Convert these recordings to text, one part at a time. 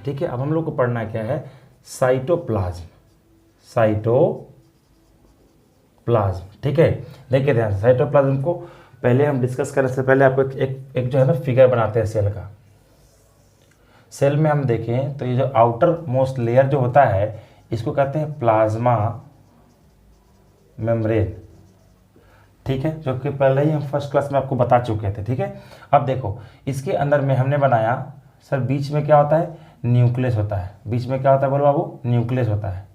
ठीक है। अब हम लोग को पढ़ना क्या है, साइटोप्लाज्म, साइटोप्लाज्म, ठीक है। देखिए ध्यान से, साइटोप्लाज्म को पहले हम डिस्कस करने से पहले आपको एक जो है ना फिगर बनाते हैं सेल का। सेल में हम देखें तो ये जो आउटर मोस्ट लेयर जो होता है इसको कहते हैं प्लाज्मा मेम्ब्रेन, ठीक है, जो कि पहले ही हम फर्स्ट क्लास में आपको बता चुके थे, ठीक है। अब देखो इसके अंदर में हमने बनाया, सर बीच में क्या होता है, न्यूक्लियस होता है। बीच में क्या होता है बोलो बाबू, न्यूक्लियस होता है।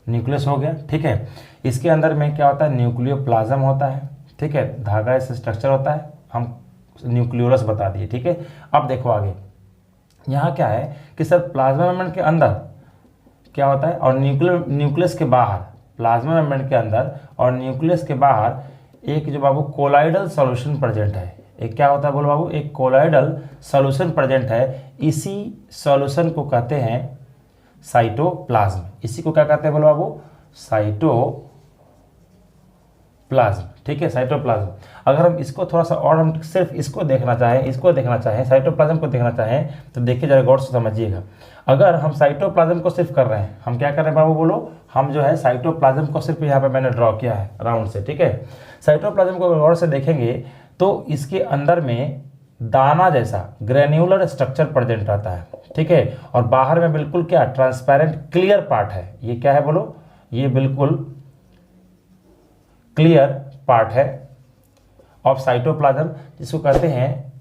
न्यूक्लियस हो गया, ठीक है। इसके अंदर में क्या होता है, न्यूक्लियोप्लाज्म होता है, ठीक है, धागा ऐसा स्ट्रक्चर होता है, हम न्यूक्लियोलस बता दिए, ठीक है। अब देखो आगे यहाँ क्या है कि सर प्लाज्मा मेम्ब्रेन के अंदर क्या होता है और न्यूक्लियस के बाहर, प्लाज्मा मेम्ब्रेन के अंदर और न्यूक्लियस के बाहर एक जो बाबू कोलाइडल सॉल्यूशन प्रेजेंट है। एक क्या होता है बोलो बाबू, एक कोलाइडल सॉल्यूशन प्रेजेंट है। इसी सॉल्यूशन को कहते हैं साइटोप्लाज्म। इसी को क्या कहते हैं बोलो बाबू, साइटोप्लाज्म, ठीक है, साइटोप्लाज्म। अगर हम इसको थोड़ा सा और हम सिर्फ इसको देखना चाहें, साइटोप्लाज्म को देखना चाहें तो देखिए जरा गौर से समझिएगा। अगर हम साइटोप्लाज्म को सिर्फ कर रहे हैं, हम क्या कर रहे हैं बाबू बोलो, हम जो है साइटोप्लाज्म को सिर्फ यहाँ पे मैंने ड्रॉ किया है राउंड से, ठीक है। साइटोप्लाज्म को गौर से देखेंगे तो इसके अंदर में दाना जैसा ग्रेन्युलर स्ट्रक्चर प्रेजेंट रहता है, ठीक है, और बाहर में बिल्कुल क्या ट्रांसपेरेंट क्लियर पार्ट है। ये क्या है बोलो, ये बिल्कुल क्लियर पार्ट है ऑफ साइटोप्लाज्म, जिसको कहते हैं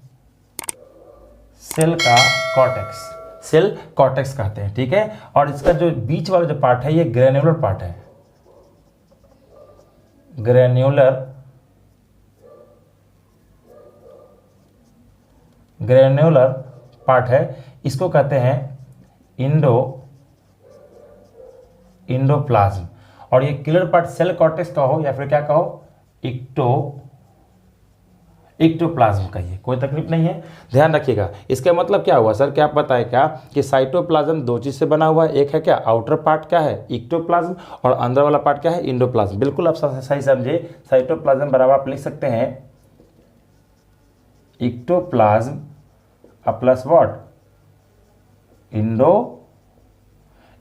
सेल का कॉर्टेक्स, सेल कॉर्टेक्स कहते हैं, ठीक है। और इसका जो बीच वाला जो पार्ट है ये ग्रेन्युलर पार्ट है, ग्रेन्युलर पार्ट है। इसको कहते हैं इंडोप्लाज्म। और ये क्लियर पार्ट सेल कॉर्टेक्स का हो या फिर क्या कहो, इक्टोप्लाज्म कहिए, कोई तकलीफ नहीं है। ध्यान रखिएगा, इसका मतलब क्या हुआ सर, क्या आप बताए क्या कि साइटोप्लाज्म दो चीज से बना हुआ है। एक है क्या आउटर पार्ट क्या है इक्टोप्लाज्म, और अंदर वाला पार्ट क्या है इंडोप्लाज्म। बिल्कुल आप सही समझे। साइटोप्लाज्म बराबर आप लिख सकते हैं इक्टोप्लाज्म प्लस व्हाट,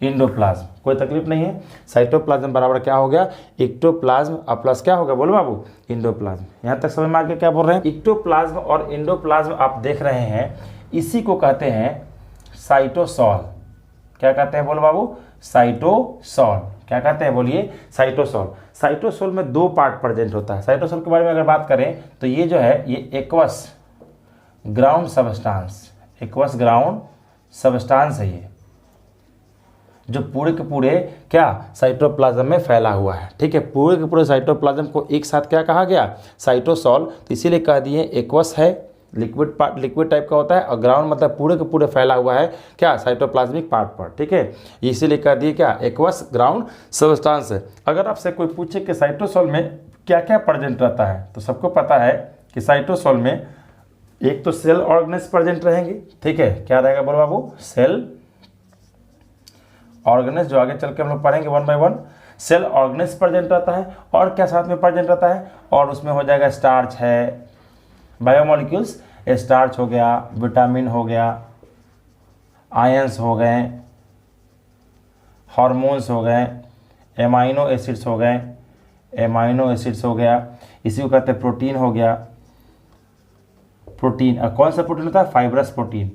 इंडोप्लाज्म, कोई तकलीफ नहीं है। साइटोप्लाज्म बराबर क्या हो गया, इक्टोप्लाज्म प्लस क्या होगा बोलो बाबू, इंडोप्लाज्म। यहां तक समझ में आगे क्या बोल रहे हैं, इक्टोप्लाज्म और इंडोप्लाज्म आप देख रहे हैं, इसी को कहते हैं साइटोसॉल। क्या कहते हैं बोलो बाबू, साइटोसॉल। क्या कहते हैं बोलिए, साइटोसॉल। साइटोसॉल में दो पार्ट प्रेजेंट होता है। साइटोसॉल के बारे में अगर बात करें तो ये जो है ये एक्वस ग्राउंड सबस्टांस है, ये जो पूरे के पूरे क्या साइटोप्लाज्म में फैला हुआ है, ठीक है। पूरे के पूरे साइटोप्लाज्म को एक साथ क्या कहा गया, साइटोसॉल। तो इसीलिए कह दिए एक्वस है, लिक्विड टाइप का होता है, और ग्राउंड मतलब पूरे के पूरे फैला हुआ है क्या साइटोप्लाज्मिक पार्ट पर, ठीक है। इसीलिए कह दिए क्या एक्वस ग्राउंड सबस्टांस है। अगर आपसे कोई पूछे कि साइटोसॉल में क्या क्या प्रेजेंट रहता है, तो सबको पता है कि साइटोसॉल में एक तो सेल ऑर्गेनेल्स प्रेजेंट रहेंगे, ठीक है। क्या रहेगा बोलो बाबू, सेल ऑर्गेनेल्स, जो आगे चल के हम लोग पढ़ेंगे 1 बाय 1। सेल ऑर्गेनेल्स प्रेजेंट रहता है, और क्या साथ में प्रेजेंट रहता है, और उसमें हो जाएगा स्टार्च है, बायोमोलिक्यूल्स, स्टार्च हो गया, विटामिन हो गया, आयंस हो गए, हार्मोन्स हो गए, एमाइनो एसिड्स हो गया, इसी को कहते हैं प्रोटीन हो गया। प्रोटीन कौन सा प्रोटीन होता है, फाइब्रस प्रोटीन,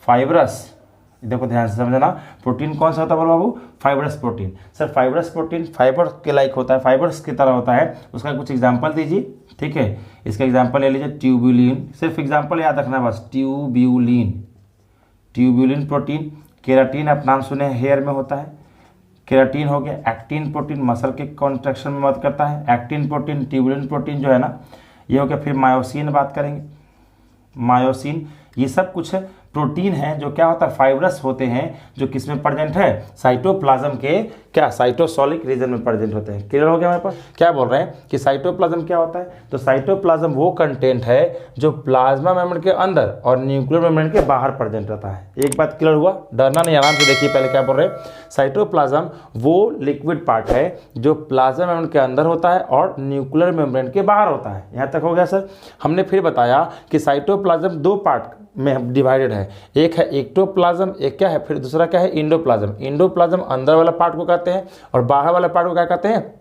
फाइब्रस, देखो ध्यान से समझना, प्रोटीन कौन सा होता है बोलो बाबू, fibrous protein. Sir fibrous protein fibre के लाइक होता है, फाइबर्स की तरह होता है, उसका कुछ एग्जांपल दीजिए, ठीक है। इसका एग्जांपल ले लीजिए, ट्यूब्यूलिन, सिर्फ एग्जांपल याद रखना बस, ट्यूब्यूलिन प्रोटीन। केराटिन आप नाम सुने हेयर में होता है, केराटिन हो गया। एक्टिन प्रोटीन मसल के कॉन्ट्रैक्शन में मदद करता है, एक्टिन प्रोटीन। ट्यूब्यूलिन प्रोटीन जो है ना ये हो गया। फिर मायोसिन बात करेंगे, मायोसिन, ये सब कुछ प्रोटीन है जो क्या होता है, फाइब्रस होते हैं, जो किस में प्रेजेंट है, साइटोप्लाज्म के क्या, साइटोसोलिक रीजन में प्रेजेंट होते हैं। क्लियर हो गया हमारे पास? क्या बोल रहे हैं कि साइटोप्लाज्म क्या होता है, तो साइटोप्लाज्म वो कंटेंट है जो प्लाज्मा मेम्ब्रेन के अंदर और न्यूक्लियर मेम्ब्रेन के बाहर प्रेजेंट रहता है। एक बात क्लियर हुआ, डरना नहीं, आराम से देखिए पहले क्या बोल रहे हैं। साइटोप्लाज्म वो लिक्विड पार्ट है जो प्लाज्मा मेम्ब्रेन के अंदर होता है और न्यूक्लियर मेम्ब्रेन के बाहर होता है। यहाँ तक हो गया सर? हमने फिर बताया कि साइटोप्लाज्म दो पार्ट में डिवाइडेड है, एक है एक्टोप्लाज्म, एक क्या है, फिर दूसरा क्या है, इंडोप्लाज्म। इंडोप्लाज्म अंदर वाला पार्ट को कहते हैं और बाहर वाला पार्ट को क्या कहते हैं,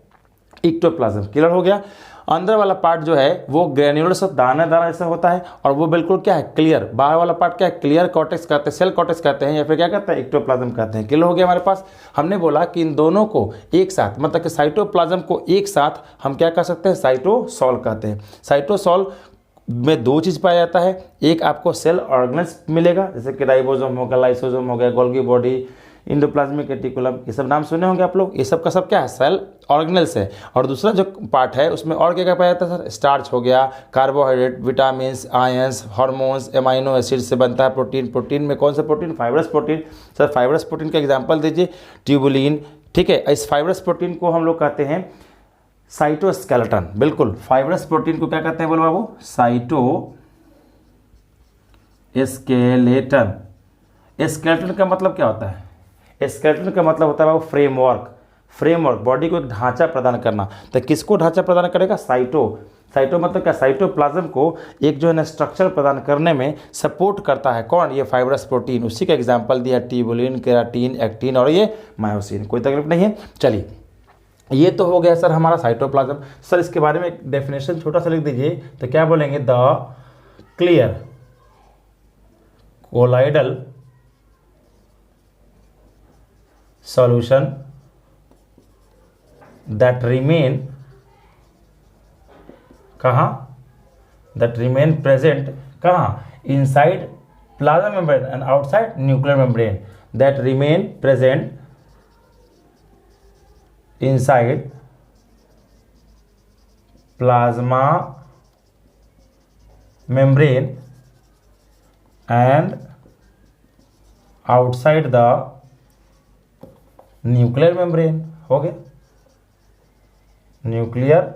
एक्टोप्लाज्म। क्लियर हो गया? अंदर वाला पार्ट जो है वो ग्रेन्युलर से दाना दाना जैसा होता है और वो बिल्कुल क्या है, क्लियर। बाहर वाला पार्ट क्या है, क्लियर कॉर्टेक्स कहते हैं, सेल कॉर्टेक्स कहते हैं, या फिर क्या कहते हैं, एक्टोप्लाज्म कहते हैं। क्लियर हो गया हमारे पास? हमने बोला कि इन दोनों को एक साथ, मतलब कि साइटोप्लाज्म को एक साथ हम क्या कह सकते हैं, साइटोसॉल कहते हैं। साइटोसॉल में दो चीज़ पाया जाता है, एक आपको सेल ऑर्गेनेल्स मिलेगा, जैसे कि राइबोसोम हो गया, लाइसोसोम हो गया, गोल्गी बॉडी, इंडोप्लाज्मिक रेटिकुलम, ये सब नाम सुने होंगे आप लोग। ये सब का सब क्या है, सेल ऑर्गेनेल्स है। और दूसरा जो पार्ट है उसमें और क्या क्या पाया जाता है सर, स्टार्च हो गया, carbohydrate, vitamin, ions, hormones, amino acid से बनता है प्रोटीन। प्रोटीन में कौन सा protein, fibrous protein. Sir fibrous protein का एग्जाम्पल दीजिए, ट्यूबुलिन। ठीक है, इस फाइब्रस प्रोटीन को हम लोग कहते हैं साइटोस्केलेटन। बिल्कुल, फाइब्रस प्रोटीन को क्या कहते हैं बोलो बाबू, साइटोस्केलेटन। स्केलेटन का मतलब क्या होता है, स्केलेटन का मतलब होता है बाबू फ्रेमवर्क। फ्रेमवर्क, बॉडी को एक ढांचा प्रदान करना। तो किसको ढांचा प्रदान करेगा, साइटो मतलब क्या, साइटोप्लाज्म को एक जो है ना स्ट्रक्चर प्रदान करने में सपोर्ट करता है कौन, ये फाइब्रस प्रोटीन। उसी का एग्जांपल दिया ट्यूबुलिन, केराटिन, एक्टिन और ये मायोसिन। कोई तकलीफ नहीं है। चलिए, ये तो हो गया सर हमारा साइटोप्लाज्म। सर इसके बारे में एक डेफिनेशन छोटा सा लिख दीजिए, तो क्या बोलेंगे, the clear colloidal solution that remain कहाँ, दैट रिमेन प्रेजेंट कहाँ, inside plasma membrane and outside nuclear membrane, that remain present inside plasma membrane and outside the nuclear membrane। हो गया, न्यूक्लियर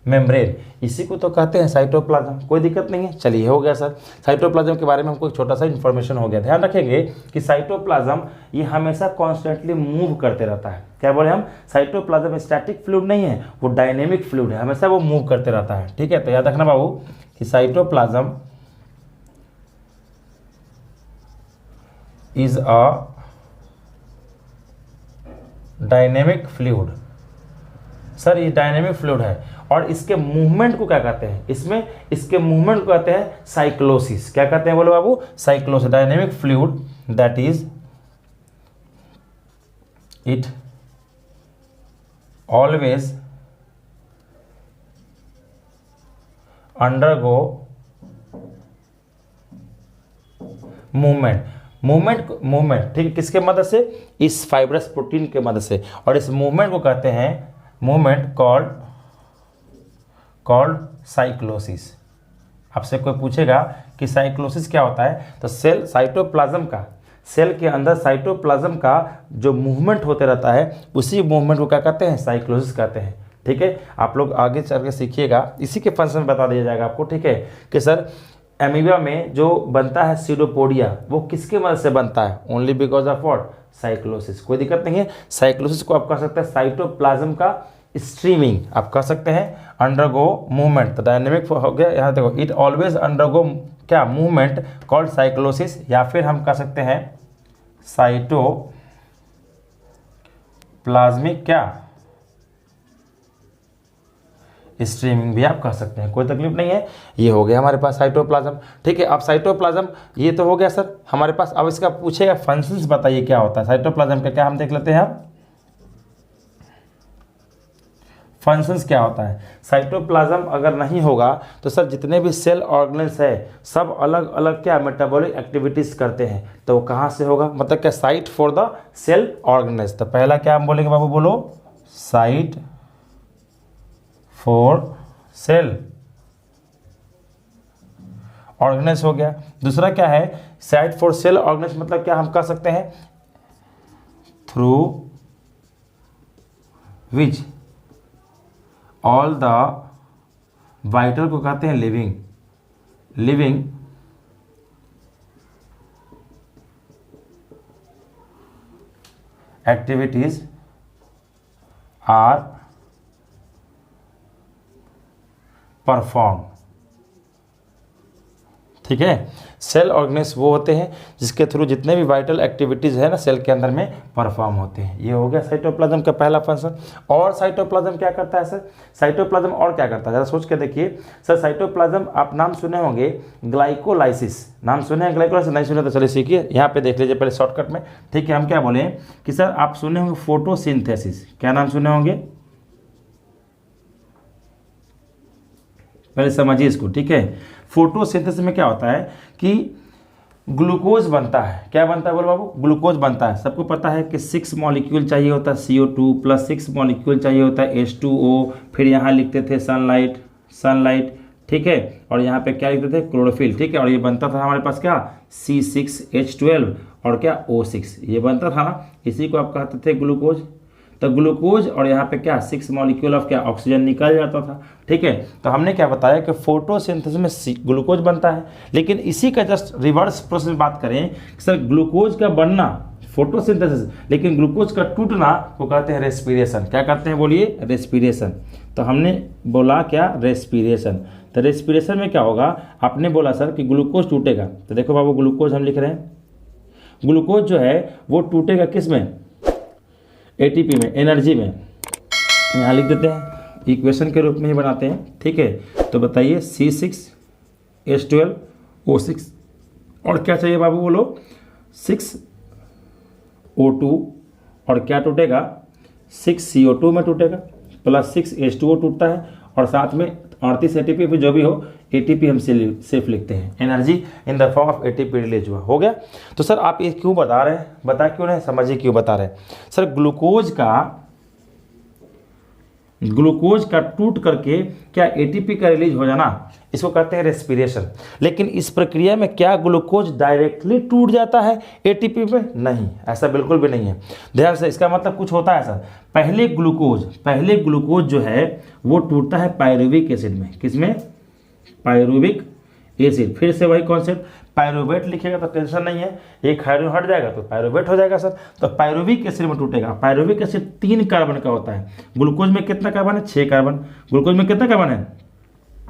मेम्ब्रेन, इसी को तो कहते हैं साइटोप्लाज्म। कोई दिक्कत नहीं है। चलिए, हो गया सर, साइटोप्लाज्म के बारे में हमको एक छोटा सा इन्फॉर्मेशन हो गया। ध्यान रखेंगे कि साइटोप्लाज्म ये हमेशा कॉन्स्टेंटली मूव करते रहता है। क्या बोले हम, साइटोप्लाज्म स्टैटिक फ्लूइड नहीं है, वो डायनेमिक फ्लूइड है, हमेशा वो मूव करते रहता है। ठीक है, तो याद रखना बाबू कि cytoplasm is a dynamic fluid. Sir ये डायनेमिक फ्लूइड है और इसके मूवमेंट को क्या कहते हैं, इसके मूवमेंट को कहते हैं साइक्लोसिस। क्या कहते हैं बोलो बाबू, cyclosis. Dynamic fluid that is it always undergo movement ठीक है, किसके मदद से, इस फाइब्रस प्रोटीन के मदद से। और इस मूवमेंट को कहते हैं मूवमेंट कॉल्ड साइक्लोसिस। आपसे कोई पूछेगा कि साइक्लोसिस क्या होता है, तो सेल के अंदर साइटोप्लाज्म का जो मूवमेंट होते रहता है, उसी मूवमेंट को क्या कहते हैं, साइक्लोसिस कहते हैं। ठीक है, आप लोग आगे चल के सीखिएगा, इसी के फंक्शन में बता दिया जाएगा आपको। ठीक है, कि सर एमीबा में जो बनता है सीडोपोडिया, वो किसके मदद से बनता है, only because of what, cyclosis. कोई दिक्कत नहीं है। साइक्लोसिस को आप कह सकते हैं साइटोप्लाज्म का स्ट्रीमिंग, आप कह सकते हैं अंडरगो मूवमेंट। तो डायनेमिक हो गया, यहाँ देखो, इट ऑलवेज अंडरगो क्या, मूवमेंट कॉल्ड साइक्लोसिस, या फिर हम कह सकते हैं साइटोप्लाज्मिक क्या, स्ट्रीमिंग भी आप कह सकते हैं। कोई तकलीफ नहीं है। ये हो गया हमारे पास साइटोप्लाज्म। ठीक है, अब साइटोप्लाज्म ये तो हो गया सर हमारे पास। अब इसका पूछेगा फंक्शंस बताइए क्या होता है साइटोप्लाज्म का, क्या हम देख लेते हैं। अब फंक्शंस क्या होता है, साइटोप्लाज्म अगर नहीं होगा तो सर जितने भी सेल ऑर्गेनेल्स है सब अलग अलग क्या मेटाबॉलिक एक्टिविटीज करते हैं। तो वो कहाँ से होगा, मतलब क्या, site for the cell organelles. तो पहला क्या हम बोलेंगे बाबू, बोलो, साइट फॉर सेल ऑर्गेनेल्स हो गया। दूसरा क्या है, साइट फॉर सेल ऑर्गेनेल्स, मतलब क्या हम कह सकते हैं, through which all the vital को कहते हैं लिविंग एक्टिविटीज आर परफॉर्म। ठीक है, सेल ऑर्गेनेल्स वो होते हैं जिसके थ्रू जितने भी वाइटल एक्टिविटीज़ है ना सेल के अंदर में परफॉर्म होते हैं। ये हो गया साइटोप्लाज्म का पहला फंक्शन। और साइटोप्लाज्म क्या करता है सर, साइटोप्लाज्म और क्या करता है जरा सोच के देखिए सर। साइटोप्लाज्म आप नाम सुने होंगे ग्लाइकोलाइसिस, नाम सुने हैं ग्लाइकोलाइसिस, नहीं सुने तो चलिए सीखिए, यहाँ पे देख लीजिए पहले शॉर्टकट में। ठीक है, हम क्या बोले कि सर आप सुने होंगे फोटोसिंथेसिस, क्या नाम सुने होंगे, पहले समझिए इसको। ठीक है, फोटोसिंथेसिस में क्या होता है कि ग्लूकोज बनता है। क्या बनता है बोलो बाबू, ग्लूकोज बनता है। सबको पता है कि 6 मॉलिक्यूल चाहिए होता है CO2 प्लस 6 मॉलिक्यूल चाहिए होता है H2O, फिर यहाँ लिखते थे सनलाइट, ठीक है, और यहाँ पे क्या लिखते थे, क्लोरोफिल। ठीक है, और ये बनता था हमारे पास क्या, C6H12 और क्या O6, ये बनता था ना, इसी को आप कहते थे ग्लूकोज। तो ग्लूकोज और यहाँ पे क्या 6 मॉलिक्यूल ऑफ क्या ऑक्सीजन निकल जाता था। ठीक है, तो हमने क्या बताया कि फोटोसिंथेसिस में ग्लूकोज बनता है, लेकिन इसी का जस्ट रिवर्स प्रोसेस में बात करें सर, ग्लूकोज का बनना फोटोसिंथेसिस, लेकिन ग्लूकोज का टूटना को कहते हैं रेस्पिरेशन। क्या करते हैं बोलिए, रेस्पिरेशन। तो हमने बोला क्या, रेस्पिरेशन। तो रेस्पिरेशन में क्या होगा, आपने बोला सर कि ग्लूकोज टूटेगा, तो देखो बाबू ग्लूकोज हम लिख रहे हैं, ग्लूकोज जो है वो टूटेगा किस में, ATP में, एनर्जी में। यहाँ लिख देते हैं, इक्वेशन के रूप में ही बनाते हैं। ठीक है, तो बताइए C6H12 O6 और क्या चाहिए बाबू बोलो, 6O2 और क्या टूटेगा, 6CO2 में टूटेगा, प्लस 6H2O टूटता है, और साथ में 38 ATP जो भी हो, ATP हम सिर्फ लिखते हैं, energy in the form of ATP release हुआ। हो गया। तो सर आप ये क्यों बता रहे हैं, बता क्यों नहीं, समझिए क्यों बता रहे हैं सर। ग्लूकोज का टूट करके क्या ATP का रिलीज हो जाना, इसको कहते हैं रेस्पिरेशन। लेकिन इस प्रक्रिया में क्या ग्लूकोज डायरेक्टली टूट जाता है ATP में, नहीं, ऐसा बिल्कुल भी नहीं है। ध्यान से, इसका मतलब कुछ होता है सर, पहले ग्लूकोज जो है वो टूटता है पायरुविक एसिड में, किसमें, पायरुविक एसिड। फिर से वही कॉन्सेप्ट, पायरुवेट लिखेगा तो टेंशन नहीं है, एक हाइड्रोजन हट जाएगा तो पायरुवेट हो जाएगा सर। तो पायरुविक एसिड में टूटेगा। पायरुविक एसिड 3 कार्बन का होता है, ग्लूकोज में कितना कार्बन है, 6 कार्बन। ग्लूकोज में कितना कार्बन है,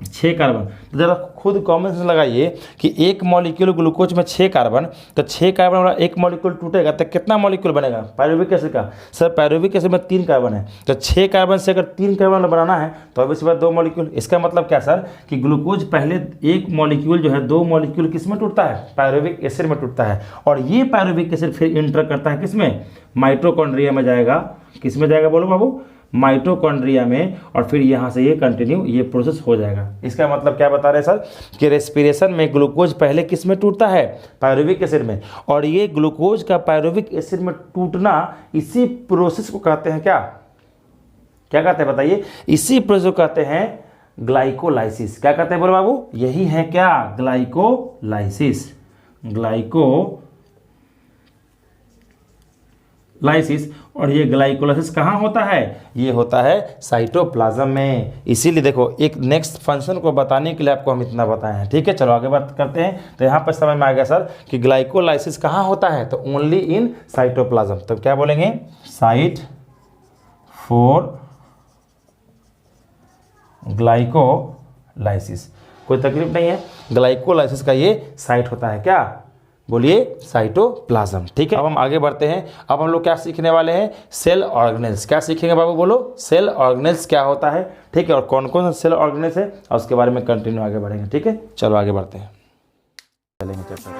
6 कार्बन। तो जरा खुद कॉमन सेंस लगाइए कि एक मॉलिक्यूल ग्लूकोज में 6 कार्बन, तो 6 कार्बन वाला एक मॉलिक्यूल टूटेगा तो कितना मॉलिक्यूल बनेगा पायरुविक एसिड का, सर पायरुविक एसिड में 3 कार्बन है, तो 6 कार्बन से अगर 3 कार्बन बनाना है तो अब इसके बाद 2 मॉलिक्यूल। इसका मतलब क्या सर कि ग्लूकोज पहले एक मॉलिक्यूल जो है 2 मॉलिक्यूल किस में टूटता है, पायरुविक एसिड में टूटता है, और ये पायरुविक एसिड फिर इंटर करता है किसमें, माइटोकॉन्ड्रिया में जाएगा। किस में जाएगा बोलो बाबू, माइटोकॉन्ड्रिया में, और फिर यहाँ से ये कंटिन्यू ये प्रोसेस हो जाएगा। इसका मतलब क्या बता रहे हैं सर कि रेस्पिरेशन में ग्लूकोज पहले किस में टूटता है, पायरुविक एसिड में, और ये ग्लूकोज का पायरुविक एसिड में टूटना, इसी प्रोसेस को कहते हैं क्या कहते हैं बताइए, इसी प्रोसेस को कहते हैं ग्लाइकोलाइसिस। क्या कहते हैं बोलो बाबू, यही है क्या, ग्लाइकोलाइसिस। और ये ग्लाइकोलाइसिस कहाँ होता है, ये होता है साइटोप्लाज्म में। इसीलिए देखो, एक नेक्स्ट फंक्शन को बताने के लिए आपको हम इतना बताए हैं। ठीक है, चलो आगे बात करते हैं। तो यहाँ पर समझ में आ गया सर कि ग्लाइकोलाइसिस कहाँ होता है, तो ओनली इन साइटोप्लाज्म। तो क्या बोलेंगे, साइट फॉर ग्लाइकोलाइसिस। कोई तकलीफ नहीं है, ग्लाइकोलाइसिस का ये साइट होता है क्या, बोलिए, साइटोप्लाज्म। ठीक है, अब हम आगे बढ़ते हैं। अब हम लोग क्या सीखने वाले हैं, सेल ऑर्गेनेल्स। क्या सीखेंगे बाबू बोलो, सेल ऑर्गेनेल्स क्या होता है। ठीक है, और कौन कौन सा सेल ऑर्गेनेल्स है, और उसके बारे में कंटिन्यू आगे बढ़ेंगे। ठीक है, चलो आगे बढ़ते हैं, चलेंगे चर्चा।